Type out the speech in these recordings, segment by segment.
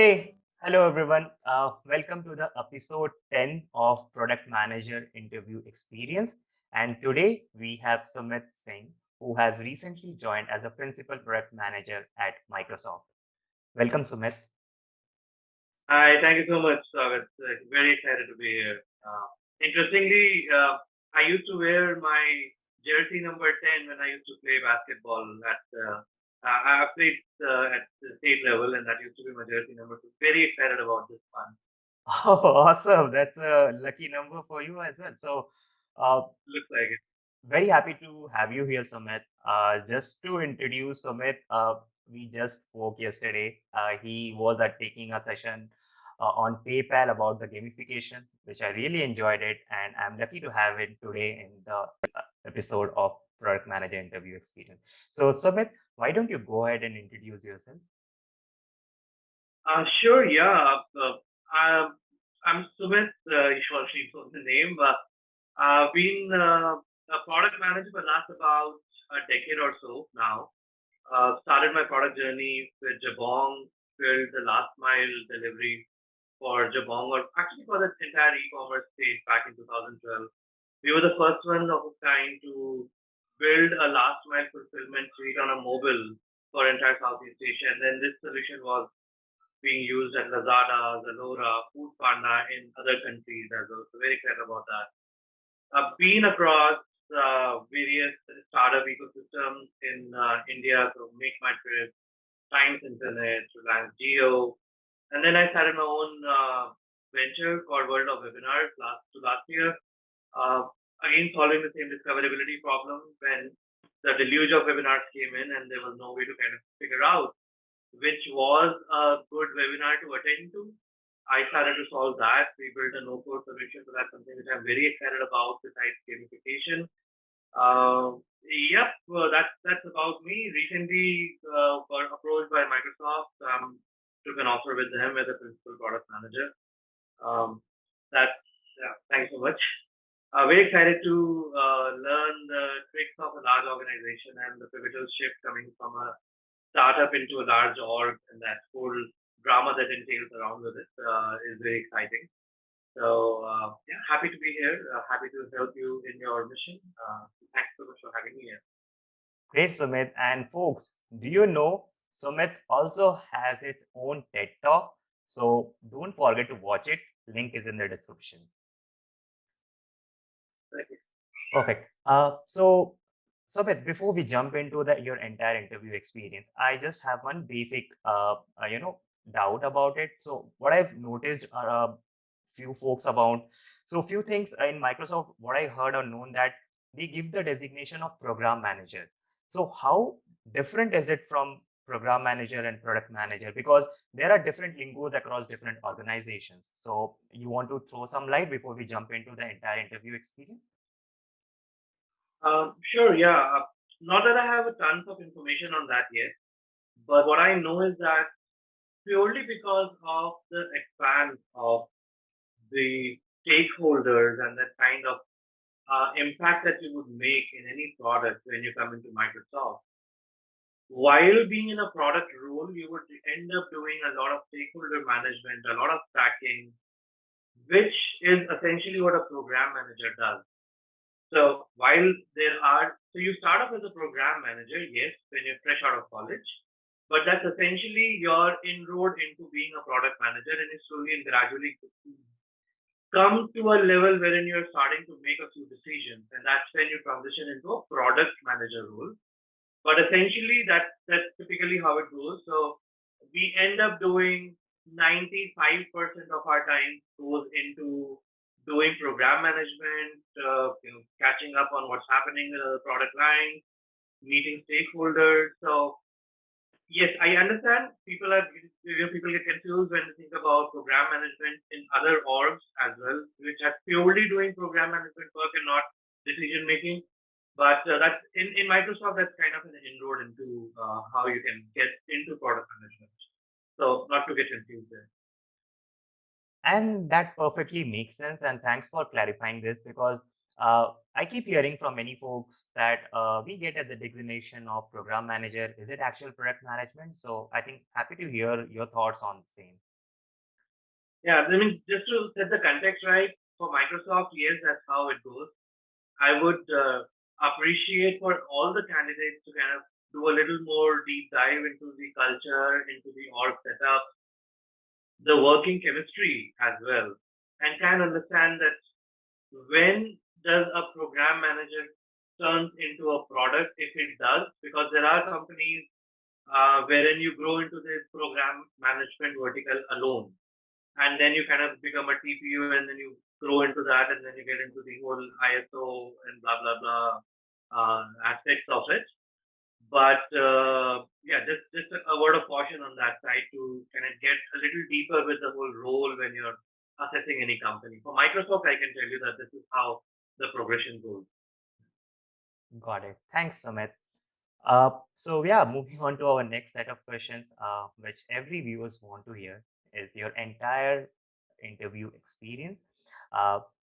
Hey, hello everyone. Welcome to the episode 10 of Product Manager Interview Experience. And today we have Sumit Singh, who has recently joined as a Principal Product Manager at Microsoft. Welcome, Sumit. Hi, thank you so much, Sagar. Very excited to be here. Interestingly, I used to wear my jersey number 10 when I used to play basketball I played at the state level, and that used to be my jersey number 2. Very excited about this one. Oh, awesome. That's a lucky number for you as well. Uh, Looks like it. Very happy to have you here, Sumit. Just to introduce Sumit, we just spoke yesterday. He was taking a session on PayPal about the gamification, which I really enjoyed it, and I'm lucky to have it today in the episode of Product Manager Interview Experience. So, Sumit, why don't you go ahead and introduce yourself? Sure, yeah. I'm, I'm Sumit, Ishwar Shree was the name. I've been a product manager for last about a decade or so now. Started my product journey with Jabong, built the last mile delivery for Jabong, or actually for the entire e-commerce space back in 2012. We were the first ones of its kind to build a last mile fulfillment suite on a mobile for entire Southeast Asia. And then this solution was being used at Lazada, Zalora, Foodpanda in other countries as well. So very excited about that. I've been across various startup ecosystems in India, so Make My Trip, Times Internet, Reliance Geo, and then I started my own venture called World of Webinars last year. Uh, Again, solving the same discoverability problem when the deluge of webinars came in and there was no way to kind of figure out which was a good webinar to attend to. I started to solve that. We built a no-code solution, so that's something which I'm very excited about besides gamification. Yep, that's about me. Recently, got approached by Microsoft. Took an offer with them as a principal product manager. Um, that's thanks so much. Very excited to learn the tricks of a large organization and the pivotal shift coming from a startup into a large org, and that whole drama that entails around with it is very exciting. So yeah, happy to be here. Happy to help you in your mission. Thanks so much for having me here. Great, Sumit. And folks, do you know Sumit also has its own TED Talk? So don't forget to watch it. Link is in the description. Thank you. Perfect. Sumit, before we jump into your entire interview experience, I just have one basic, doubt about it. So what I've noticed are a few folks about, so few things in Microsoft, what I heard or known that they give the designation of program manager. So how different is it from program manager and product manager? Because there are different lingos across different organizations. So you want to throw some light before we jump into the entire interview experience? Sure. Yeah. Not that I have a tons of information on that yet, but what I know is that purely because of the expanse of the stakeholders and the kind of impact that you would make in any product when you come into Microsoft. While being in a product role, you would end up doing a lot of stakeholder management, a lot of tracking, which is essentially what a program manager does. So you start off as a program manager, yes, when you're fresh out of college, but that's essentially your inroad into being a product manager, and you slowly and gradually come to a level wherein you're starting to make a few decisions, and that's when you transition into a product manager role. But essentially, that's typically how it goes. So we end up doing 95% of our time goes into doing program management, catching up on what's happening with the product line, meeting stakeholders. So yes, I understand people get confused when they think about program management in other orgs as well, which are purely doing program management work and not decision making. But that's in Microsoft, that's kind of an inroad into how you can get into product management. So not to get confused there. And that perfectly makes sense. And thanks for clarifying this because I keep hearing from many folks that we get at the designation of program manager. Is it actual product management? So I think happy to hear your thoughts on the same. Yeah, I mean, just to set the context right, for Microsoft, yes, that's how it goes. I would appreciate for all the candidates to kind of do a little more deep dive into the culture, into the org setup, the working chemistry as well, and can understand that when does a program manager turns into a product, if it does, because there are companies wherein you grow into this program management vertical alone, and then you kind of become a TPU, and then you grow into that, and then you get into the whole ISO and blah blah blah aspects of it. But yeah, just a word of caution on that side to kind of get a little deeper with the whole role when you're assessing any company. For Microsoft, I can tell you that this is how the progression goes. Got it. Thanks, Sumit. So yeah, moving on to our next set of questions, which every viewers want to hear is your entire interview experience.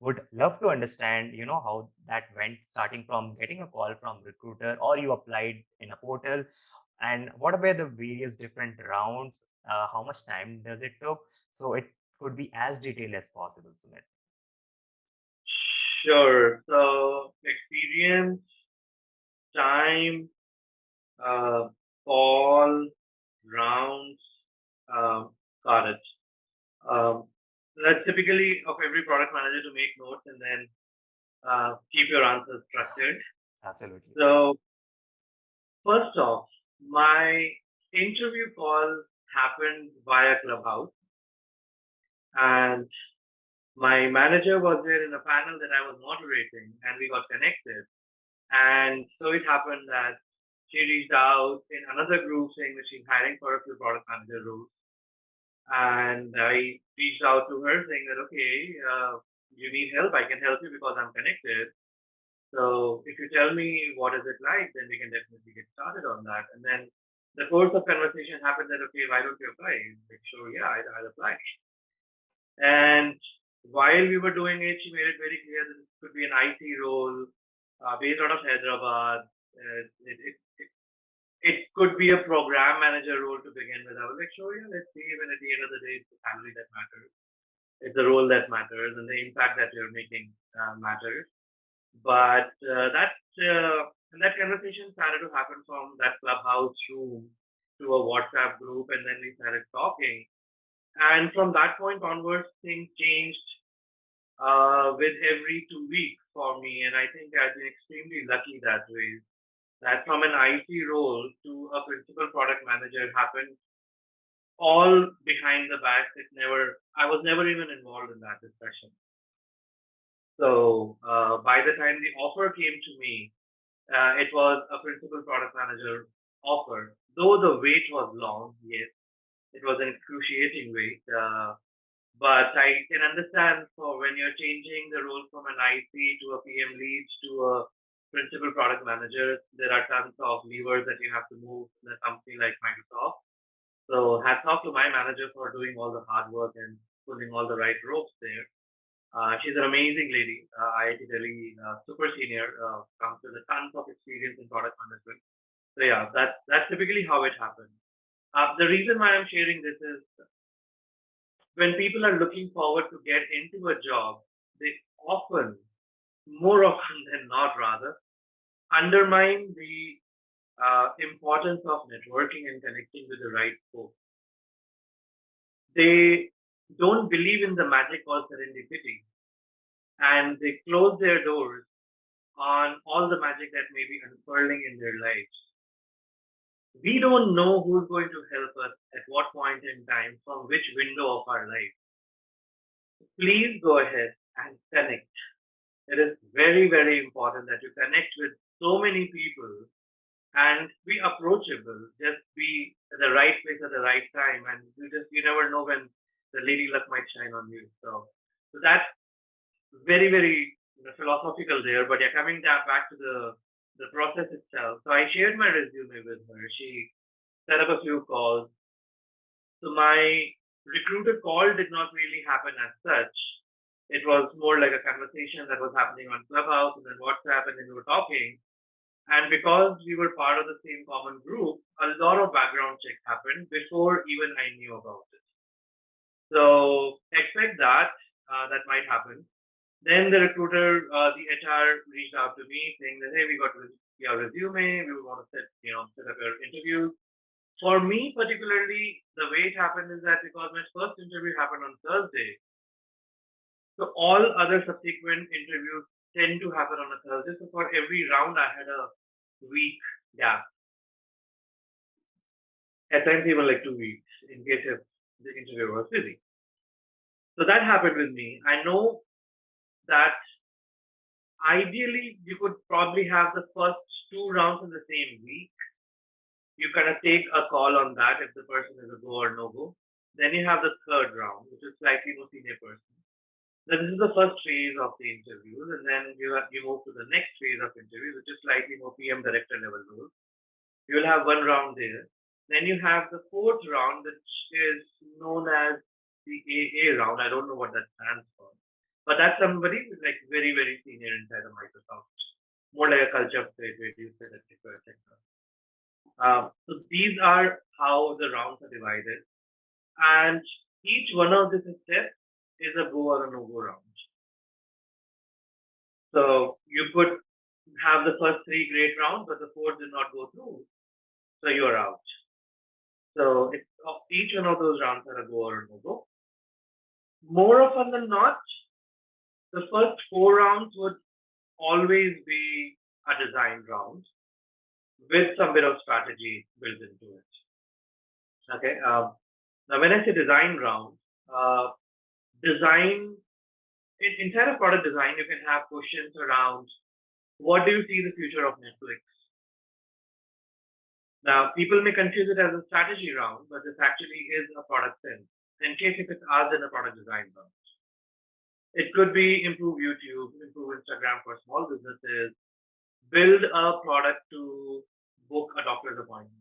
Would love to understand, how that went, starting from getting a call from recruiter or you applied in a portal, and what were the various different rounds? How much time does it took? So it could be as detailed as possible, Sumit. Sure. So experience, time, uh, call, rounds, um, got it. Um, that's typically of every product manager to make notes and then keep your answers structured. Absolutely. So first off, my interview call happened via Clubhouse, and my manager was there in a panel that I was moderating, and we got connected. And so it happened that she reached out in another group saying that she's hiring for a few product manager roles. And I reached out to her saying that, okay, you need help, I can help you because I'm connected. So if you tell me what is it like, then we can definitely get started on that. And then the course of conversation happened that, okay, why don't you apply? Like, sure, yeah, I'll apply. And while we were doing it, she made it very clear that it could be an IT role based out of Hyderabad. It could be a program manager role to begin with. I was like, sure, yeah, let's see. When at the end of the day, it's the salary that matters. It's the role that matters, and the impact that you're making matters. But that conversation started to happen from that clubhouse room to a WhatsApp group, and then we started talking. And from that point onwards, things changed with every 2 weeks for me. And I think I've been extremely lucky that way. That from an IT role to a principal product manager happened all behind the back. I was never even involved in that discussion. So by the time the offer came to me, it was a principal product manager offer. Though the wait was long, yes, it was an excruciating wait. But I can understand for when you're changing the role from an IC to a PM lead to a principal product manager, there are tons of levers that you have to move in a company like Microsoft. So hats off to my manager for doing all the hard work and pulling all the right ropes there. She's an amazing lady, IIT Delhi, super senior, comes with a tons of experience in product management. So yeah, that's typically how it happens. The reason why I'm sharing this is when people are looking forward to get into a job, they often, more often than not rather, undermine the importance of networking and connecting with the right folks. They don't believe in the magic called serendipity, and they close their doors on all the magic that may be unfurling in their lives. We don't know who's going to help us at what point in time from which window of our life. Please go ahead and connect. It is very, very important that you connect with so many people and be approachable. Just be at the right place at the right time, and you never know when the lady luck might shine on you. So that's very, very philosophical there. But yeah, coming back to the process itself. So I shared my resume with her. She set up a few calls. So my recruiter call did not really happen as such. It was more like a conversation that was happening on Clubhouse and then WhatsApp, and then we were talking. And because we were part of the same common group, a lot of background checks happened before even I knew about it. So expect that that might happen. Then the recruiter, the HR reached out to me saying that, hey, we got your resume. We want to set up your interview. For me particularly, the way it happened is that because my first interview happened on Thursday, so all other subsequent interviews tend to happen on a Thursday. So for every round, I had a week gap. At times even like 2 weeks in case if the interviewer was busy. So that happened with me. I know that ideally you could probably have the first two rounds in the same week. You kind of take a call on that if the person is a go or no go. Then you have the third round, which is slightly more senior person. Then this is the first phase of the interviews, and then you move to the next phase of interviews, which is slightly more PM director level role. You will have one round there. Then you have the fourth round, which is known as the AA round. I don't know what that stands for, but that's somebody who's like very, very senior inside of Microsoft, more like a culture fit where you fit, etc. So these are how the rounds are divided, and each one of these steps is a go or a no go round. So you could have the first three great rounds, but the fourth did not go through, so you're out. So it's each one of those rounds are a go or a no go. More often than not, the first four rounds would always be a design round with some bit of strategy built into it. Okay. Now, when I say design round, design inside of product design, you can have questions around what do you see the future of Netflix? Now, people may confuse it as a strategy round, but this actually is a product sense. In case if it's asked in a product design round. It could be improve YouTube, improve Instagram for small businesses, build a product to book a doctor's appointment.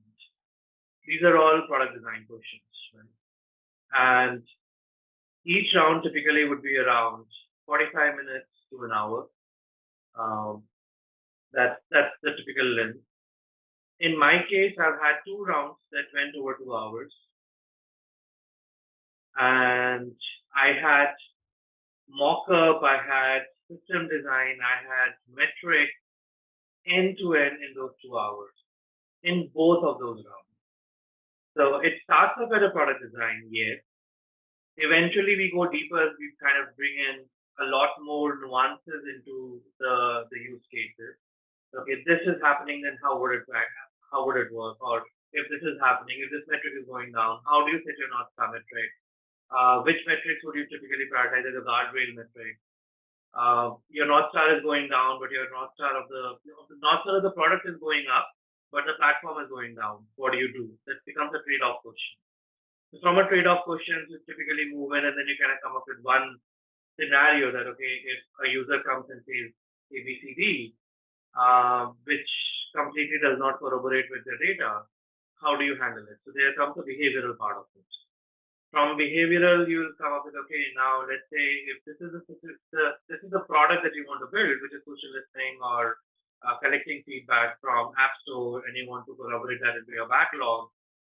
These are all product design questions, right? And each round typically would be around 45 minutes to an hour. That's the typical length. In my case, I've had two rounds that went over 2 hours. And I had mock-up, I had system design, I had metric end-to-end in those 2 hours in both of those rounds. So it starts off at a product design, yes. Eventually we go deeper, we kind of bring in a lot more nuances into the use cases. Okay, this is happening, then how would it work? Or if this is happening, if this metric is going down, how do you set your North Star metric? Which metrics would you typically prioritize as a guardrail metric? Your North Star is going down, but your North Star of the product is going up, but the platform is going down. What do you do? That becomes a trade-off question. So from a trade-off question, you typically move in, and then you kind of come up with one scenario that, okay, if a user comes and says ABCD, which completely does not corroborate with the data, how do you handle it? So there comes the behavioral part of it. From behavioral, you will come up with, okay, now let's say if this is the product that you want to build, which is social listening or collecting feedback from App Store, and you want to corroborate that into your backlog,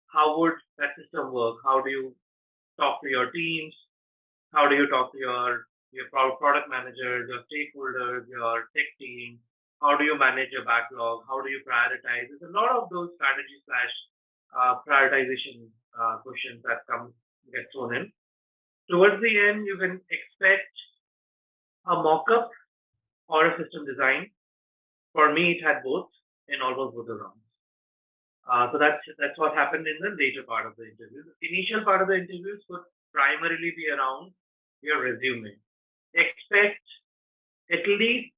how would that system work? How do you talk to your teams? How do you talk to your product managers, your stakeholders, your tech team? How do you manage your backlog? How do you prioritize? There's a lot of those strategy / prioritization questions that get thrown in. Towards the end, you can expect a mock-up or a system design. For me, it had both in almost both the rounds. So that's what happened in the later part of the interview. The initial part of the interviews would primarily be around your resume. Expect at least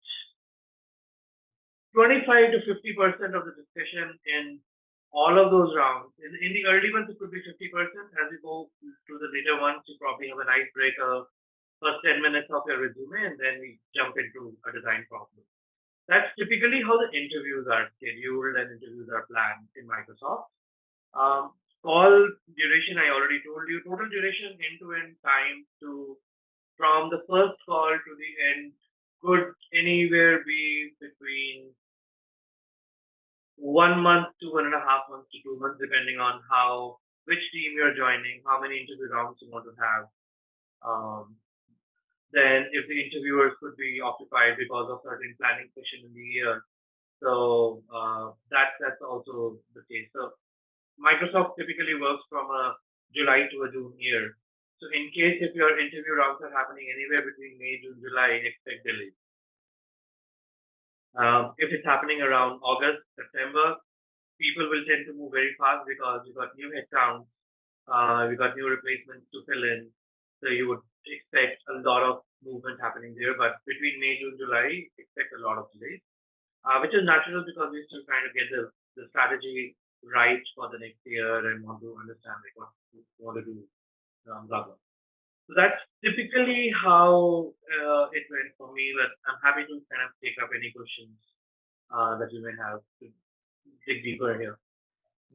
25 to 50% of the discussion in all of those rounds. In the early ones, it could be 50%. As you go to the later ones, you probably have an icebreaker, first 10 minutes of your resume, and then we jump into a design problem. That's typically how the interviews are scheduled and interviews are planned in Microsoft. Call duration, I already told you. Total duration end-to-end time from the first call to the end could anywhere be between 1 month to 1.5 months to 2 months, depending on which team you're joining, how many interview rounds you want to have. Um, then if the interviewers could be occupied because of certain planning session in the year, so that's also the case. So Microsoft typically works from a July to a June year. So in case if your interview rounds are happening anywhere between May, June, July, expect delays. If it's happening around August, September, people will tend to move very fast because you got new headcounts, you got new replacements to fill in. So you would expect a lot of movement happening there. But between May, June, July, expect a lot of delays, which is natural because we're still trying to get the strategy right for the next year and want to understand like what we want to do, blah blah. So that's typically how it went for me. But I'm happy to kind of take up any questions that you may have to dig deeper here.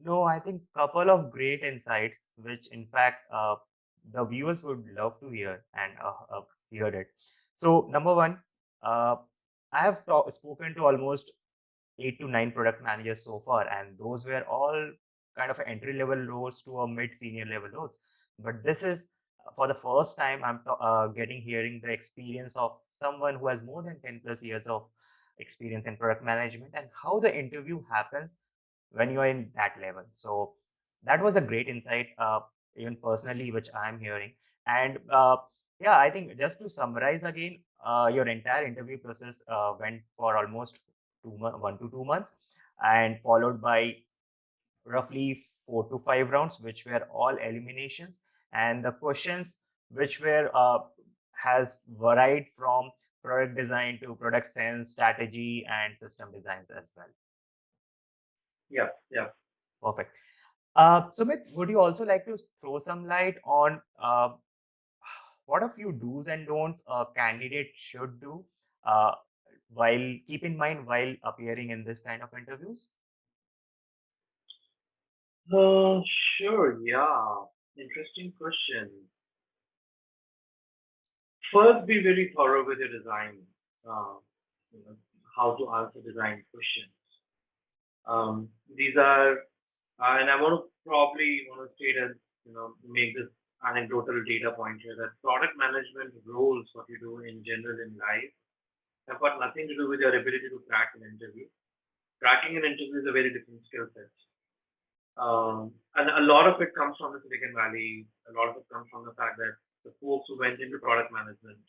No, I think couple of great insights, which in fact the viewers would love to hear and hear it. So number one, uh, I have spoken to almost 8 to 9 product managers so far, and those were all kind of entry level roles to a mid senior level roles. But this is for the first time I'm getting hearing the experience of someone who has more than 10 plus years of experience in product management and how the interview happens when you are in that level. So that was a great insight, even personally, which I'm hearing. And yeah, I think just to summarize again, your entire interview process went for almost 1 to 2 months, and followed by roughly 4 to 5 rounds, which were all eliminations, and the questions which were has varied from product design to product sense, strategy, and system designs as well. Yeah, yeah. Perfect. Sumit, would you also like to throw some light on what a few do's and don'ts a candidate should do uh, while keep in mind while appearing in this kind of interviews? Uh, sure, yeah. Interesting question. First, be very thorough with your design. Uh, you know, how to answer design questions. These are, and I want to probably want to state and make this anecdotal data point here that product management roles, what you do in general in life, have got nothing to do with your ability to crack an interview. Cracking an interview is a very different skill set. And a lot of it comes from the Silicon Valley. A lot of it comes from the fact that the folks who went into product management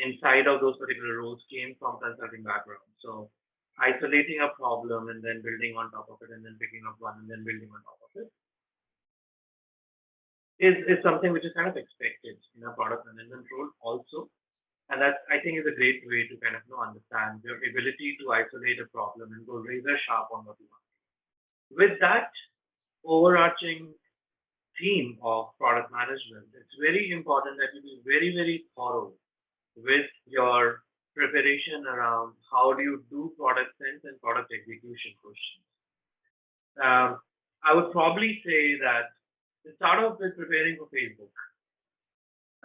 inside of those particular roles came from consulting background. So isolating a problem and then building on top of it and then picking up one and then building on top of it is something which is kind of expected in a product management role also. And that I think is a great way to kind of understand your ability to isolate a problem and go razor sharp on what you want. With that overarching theme of product management, it's very important that you be very, very thorough with your preparation around how do you do product sense and product execution questions. I would probably say that to start off with preparing for Facebook.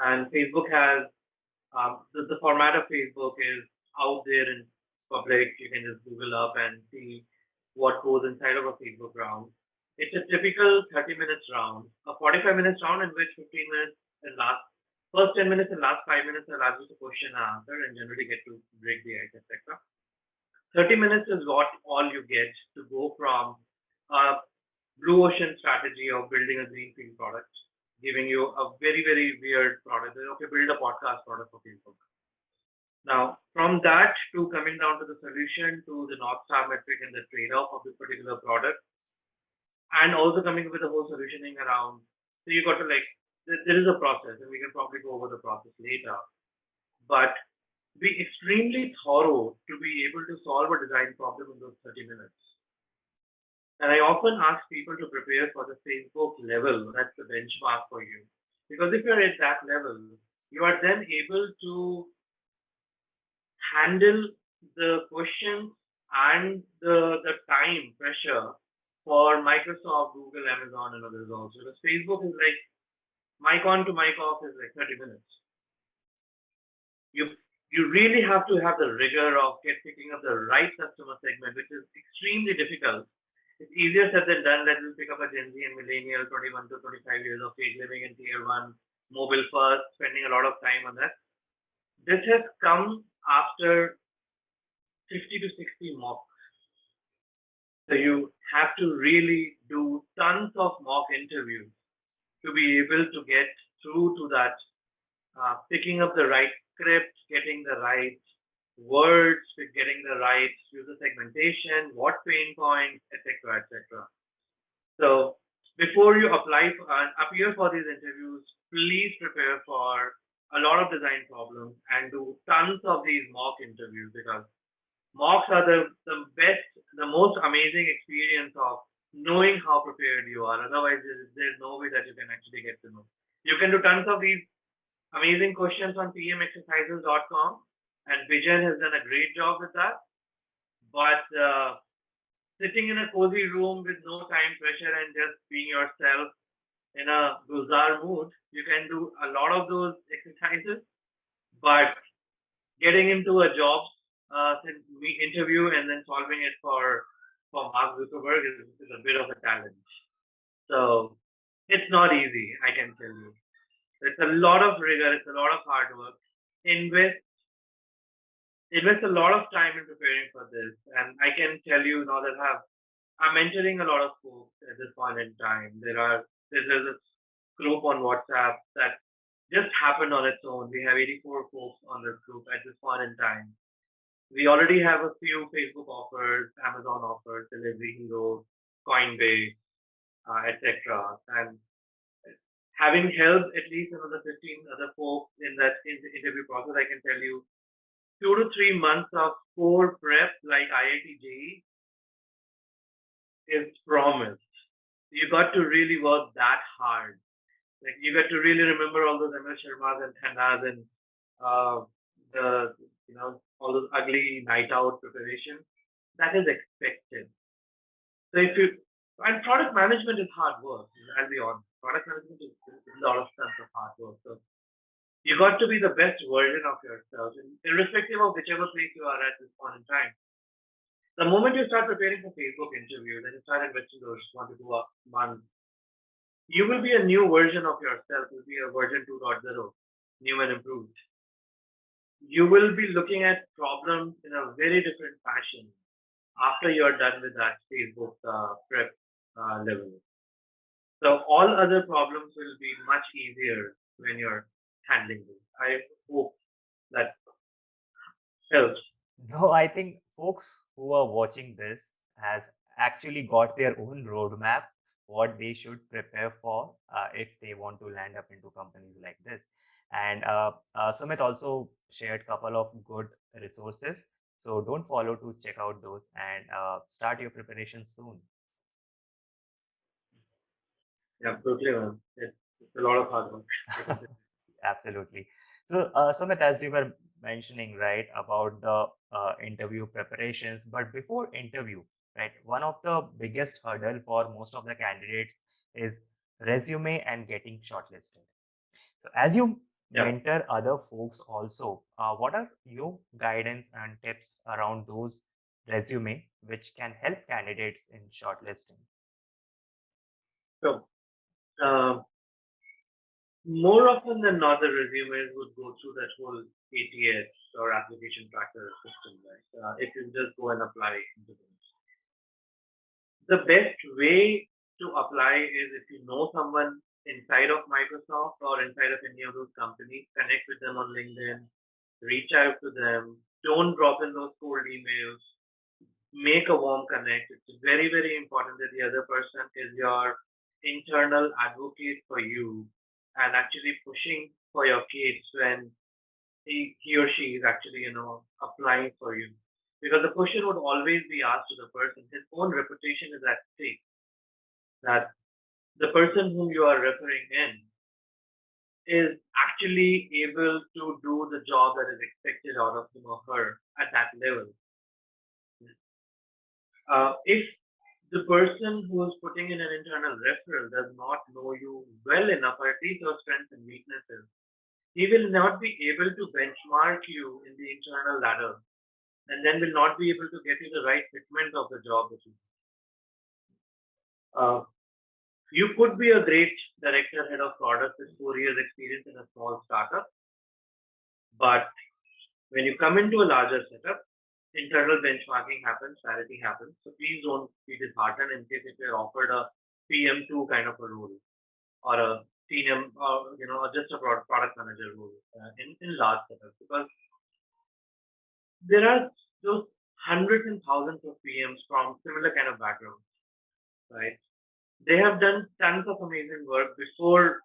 And Facebook has the format of Facebook is out there in public. You can just Google up and see what goes inside of a Facebook round. It's a typical 30 minutes round, a 45 minutes round in which 15 minutes and last first 10 minutes and last 5 minutes are largely to question and answer and generally get to break the ice, etc. 30 minutes is what all you get to go from a blue ocean strategy of building a greenfield product, giving you a very, very weird product. Okay, build a podcast product for Facebook. Now, from that to coming down to the solution to the North Star metric and the trade-off of this particular product, and also coming up with the whole solutioning around. So you got to like, there is a process, and we can probably go over the process later. But be extremely thorough to be able to solve a design problem in those 30 minutes. And I often ask people to prepare for the Facebook level. That's the benchmark for you. Because if you're at that level, you are then able to handle the questions and the time pressure for Microsoft, Google, Amazon, and others also. Because Facebook is like mic on to mic off is like 30 minutes. You really have to have the rigor of picking up the right customer segment, which is extremely difficult. It's easier said than done that we'll pick up a Gen Z and millennial 21 to 25 years of age living in tier one mobile first, spending a lot of time on that. This has come after 50 to 60 mocks. So you have to really do tons of mock interviews to be able to get through to that, picking up the right script, getting the right words, getting the right user segmentation, what pain points, etc., etc. So before you apply for, appear for these interviews, please prepare for a lot of design problems and do tons of these mock interviews, because mocks are the best, the most amazing experience of knowing how prepared you are. Otherwise, there's no way that you can actually get to know. You can do tons of these amazing questions on pmexercises.com, and Bijan has done a great job with that. But sitting in a cozy room with no time pressure and just being yourself in a bizarre mood, you can do a lot of those exercises. But getting into a job interview and then solving it for Mark Zuckerberg is a bit of a challenge. So it's not easy, I can tell you. It's a lot of rigor, it's a lot of hard work. Invest a lot of time in preparing for this. And I can tell you now that I'm mentoring a lot of folks at this point in time. There's this group on WhatsApp that just happened on its own. We have 84 folks on this group at this point in time. We already have a few Facebook offers, Amazon offers, Delivery Hero, Coinbase, etc. And having helped at least another 15 other folks in that interview process, I can tell you 2 to 3 months of core prep like IIT JEE is promised. You got to really work that hard. Like you got to really remember all those ML Sharmas and Thanas and the all those ugly night out preparations. That is expected. So if you and product management is hard work. I'll be honest. Product management is a lot of tons of hard work. So you got to be the best version of yourself, irrespective of whichever place you are at this point in time. The moment you start preparing for Facebook interviews and you start investing those 1 to 2 months, you will be a new version of yourself. You'll be a version 2.0, new and improved. You will be looking at problems in a very different fashion after you're done with that Facebook prep level. So all other problems will be much easier when you're handling them. I hope that helps. No, I think folks who are watching this has actually got their own roadmap, what they should prepare for if they want to land up into companies like this. And Sumit also shared a couple of good resources. So don't follow to check out those and start your preparation soon. Yeah, totally. It's a lot of hard work. Absolutely. So, Sumit, as you were mentioning, right, about the interview preparations, but before interview, right, one of the biggest hurdle for most of the candidates is resume and getting shortlisted. So, as you Yeah. mentor other folks also, what are your guidance and tips around those resume which can help candidates in shortlisting? So, more often than not, the resumes would go through that whole ATS or application tracker system, right? If you just go and apply into this. The best way to apply is if you know someone inside of Microsoft or inside of any of those companies, connect with them on LinkedIn, reach out to them, don't drop in those cold emails, make a warm connect. It's very, very important that the other person is your internal advocate for you and actually pushing for your case when he or she is actually, applying for you. Because the question would always be asked to the person. His own reputation is at stake. That the person whom you are referring in is actually able to do the job that is expected out of him or her at that level. If the person who is putting in an internal referral does not know you well enough, or at least your strengths and weaknesses, he will not be able to benchmark you in the internal ladder, and then will not be able to get you the right fitment of the job that you You could be a great director, head of product with 4 years experience in a small startup, but when you come into a larger setup, internal benchmarking happens, parity happens. So please don't be disheartened in case if you're offered a PM2 kind of a role or a senior, or or just a product manager role in large setups, because there are those hundreds and thousands of PMs from similar kind of backgrounds, right? They have done tons of amazing work before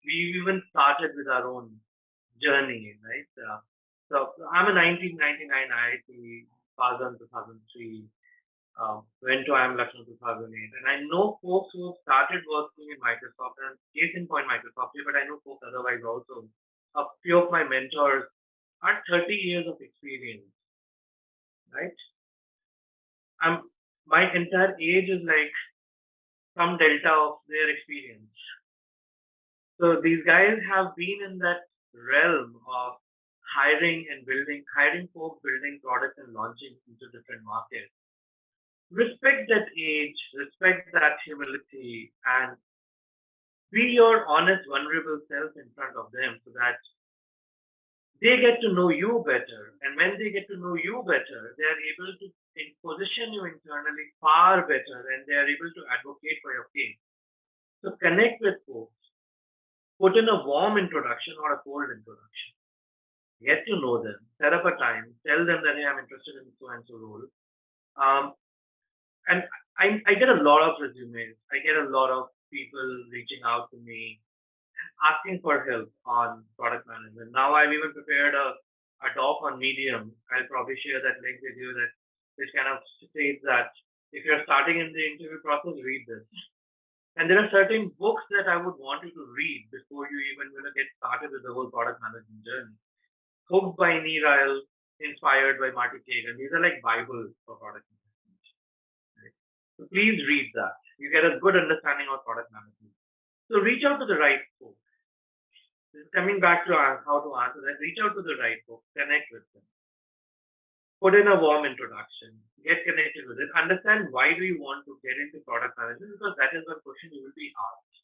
we even started with our own journey, right? So I'm a 1999 IIT, passed on 2003, went to IIM Lucknow 2008, and I know folks who have started working in Microsoft, and case in point Microsoft, but I know folks otherwise also. A few of my mentors are 30 years of experience, right? My entire age is like some delta of their experience. So these guys have been in that realm of hiring folks, building products and launching into different markets. Respect that age, respect that humility, and be your honest, vulnerable self in front of them so that they get to know you better. And when they get to know you better, they are able to position you internally far better, and they are able to advocate for your case. So connect with folks. Put in a warm introduction or a cold introduction. Get to know them. Set up a time. Tell them that, hey, I'm interested in so and so role. And I get a lot of resumes. I get a lot of people reaching out to me, asking for help on product management. Now I've even prepared a doc on Medium. I'll probably share that link with you, that which kind of states that if you're starting in the interview process, read this. And there are certain books that I would want you to read before you even get started with the whole product management journey. Hooked by Neil Ryle, inspired by Marty Kagan. These are like Bibles for product management. Right? So please read that. You get a good understanding of product management. So reach out to the right folks. This is coming back to how to answer that. Reach out to the right folks. Connect with them. Put in a warm introduction. Get connected with it. Understand why do you want to get into product management, because that is one question you will be asked.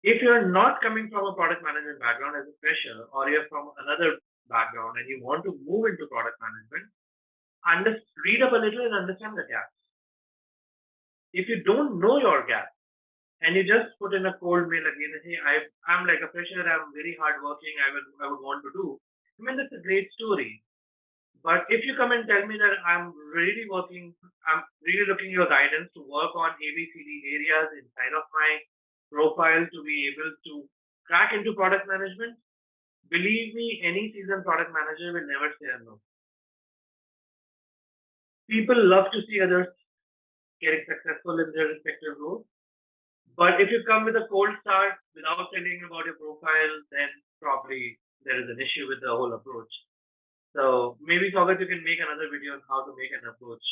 If you're not coming from a product management background as a fresher, or you're from another background and you want to move into product management, read up a little and understand the gaps. If you don't know your gaps and you just put in a cold mail again and say, I'm like a fresher, I'm very hardworking, I would want to do, I mean, that's a great story. But if you come and tell me that I'm really looking your guidance to work on ABCD areas inside of my profile to be able to crack into product management, believe me, any seasoned product manager will never say no. People love to see others getting successful in their respective roles. But if you come with a cold start without telling about your profile, then probably there is an issue with the whole approach. So maybe, Sagar, you can make another video on how to make an approach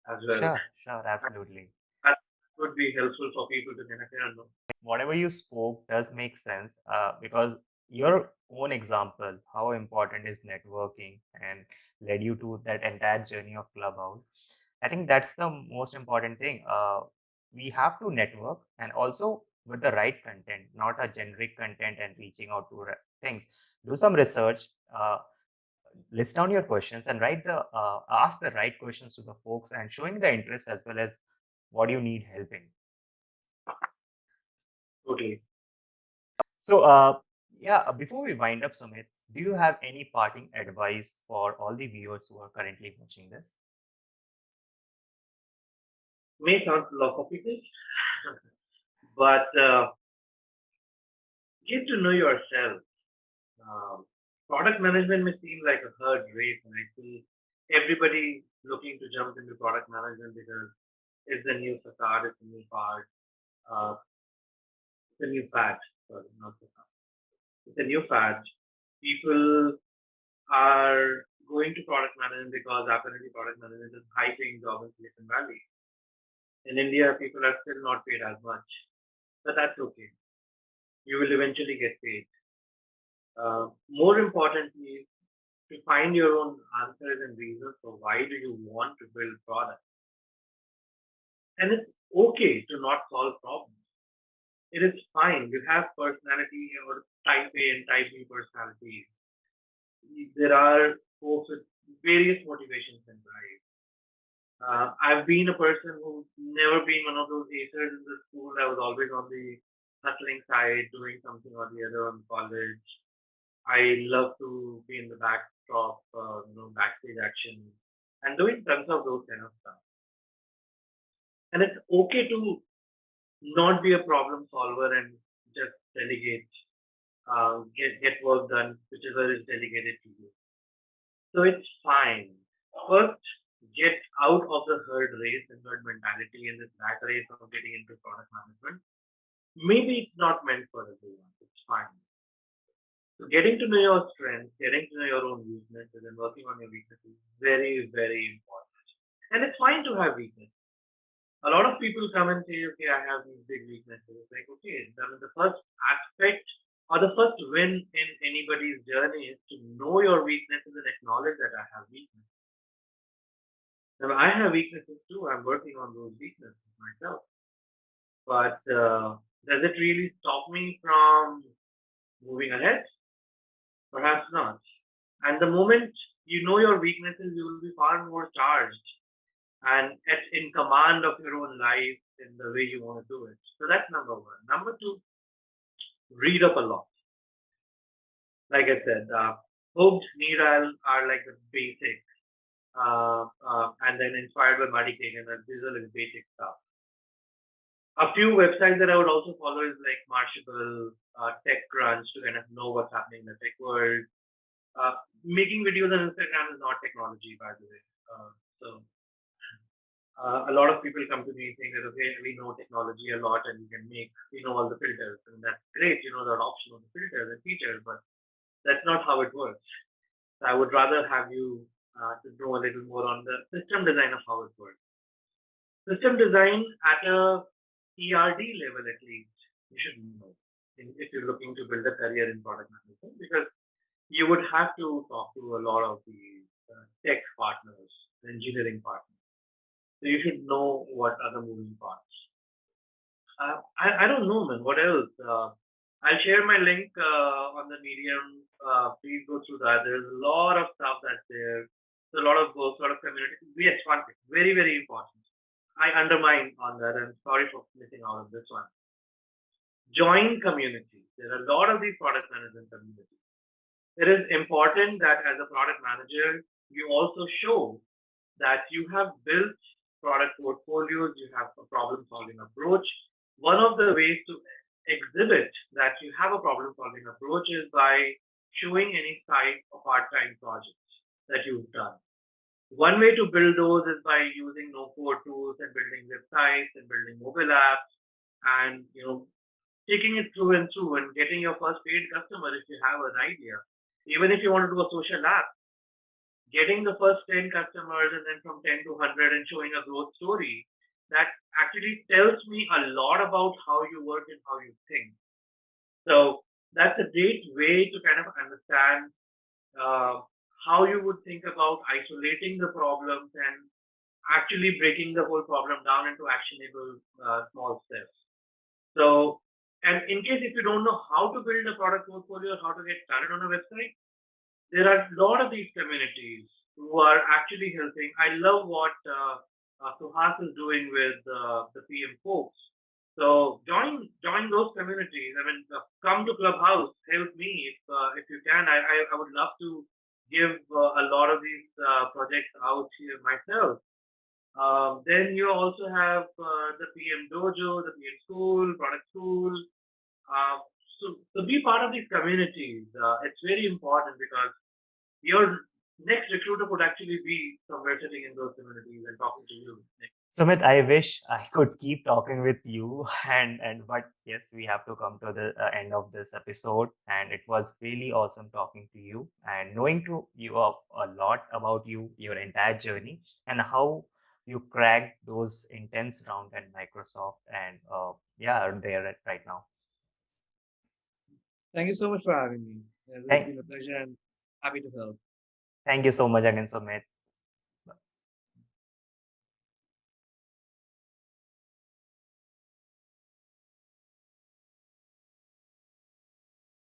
as well. Sure, absolutely. That would be helpful for people to connect and know. Whatever you spoke does make sense because your own example, how important is networking and led you to that entire journey of Clubhouse. I think that's the most important thing. We have to network, and also with the right content, not a generic content and reaching out to things. Do some research, list down your questions, and ask the right questions to the folks, and showing the interest as well as what you need help in. Okay. So, before we wind up, Sumit, do you have any parting advice for all the viewers who are currently watching this? May sound philosophical, but get to know yourself. Product management may seem like a herd race, and I see everybody looking to jump into product management because it's the new facade, it's the new part, it's a new fad. Sorry, not facade. It's a new fad. People are going to product management because apparently product management is high-paying job in Silicon Valley. In India, people are still not paid as much, but that's okay. You will eventually get paid. More importantly, to find your own answers and reasons for why do you want to build products. And it's okay to not solve problems. It is fine. You have personality or type A and type B personalities. There are folks with various motivations and drives. I've been a person who's never been one of those acers in the school. I was always on the hustling side, doing something or the other in college. I love to be in the backdrop, backstage action, and doing tons of those kind of stuff. And it's okay to not be a problem solver and just delegate, get work done, whichever is delegated to you. So it's fine. First, get out of the herd race and herd mentality and this rat race of getting into product management. Maybe it's not meant for everyone. It's fine. So getting to know your strengths, getting to know your own weaknesses, and working on your weaknesses is very, very important. And it's fine to have weaknesses. A lot of people come and say, okay, I have these big weaknesses. It's like, okay, then the first aspect or the first win in anybody's journey is to know your weaknesses and acknowledge that I have weaknesses. Now, I have weaknesses too. I'm working on those weaknesses myself. But does it really stop me from moving ahead? Perhaps not. And the moment you know your weaknesses, you will be far more charged and in command of your own life in the way you want to do it. So that's number one. Number two, read up a lot. Like I said, Hooked, Niral are like the basic, and then inspired by Marty Kagan. These are like basic stuff. A few websites that I would also follow is like Mashable, TechCrunch to kind of know what's happening in the tech world. Making videos on Instagram is not technology, by the way. So a lot of people come to me saying that, okay, we know technology a lot and we know all the filters, and that's great, you know, the option of the filters and features, but that's not how it works. So I would rather have you to know a little more on the system design of how it works. System design at a ERD level, at least, you should know if you're looking to build a career in product management, because you would have to talk to a lot of the tech partners, engineering partners. So you should know what are the moving parts. I don't know, man. What else? I'll share my link on the Medium. Please go through that. There's a lot of stuff that's there. There's a lot of books, a lot of community. Yes, one thing, very, very important. I undermine on that. I'm sorry for missing out on this one. Join community. There are a lot of these product management communities. It is important that as a product manager, you also show that you have built product portfolios, you have a problem solving approach. One of the ways to exhibit that you have a problem solving approach is by showing any side or part-time projects that you've done. One way to build those is by using no-code tools and building websites and building mobile apps and, you know, taking it through and through and getting your first paid customer if you have an idea. Even if you want to do a social app, getting the first 10 customers and then from 10 to 100 and showing a growth story, that actually tells me a lot about how you work and how you think. So that's a great way to kind of understand how you would think about isolating the problems and actually breaking the whole problem down into actionable small steps. So, and in case if you don't know how to build a product portfolio or how to get started on a website, there are a lot of these communities who are actually helping. I love what Suhas is doing with the PM folks. So join those communities. I mean, come to Clubhouse. Help me if you can. I would love to give a lot of these projects out here myself. Then you also have the PM Dojo, the PM School, Product School. Uh, so be part of these communities. It's very important because your next recruiter could actually be somewhere sitting in those communities and talking to you. Sumit, I wish I could keep talking with you, but yes, we have to come to the end of this episode, and it was really awesome talking to you and knowing to you a lot about you, your entire journey, and how you cracked those intense round at Microsoft, and yeah, are there right now. Thank you so much for having me. It has Thank, been a pleasure and happy to help. thank you so much again, Sumit.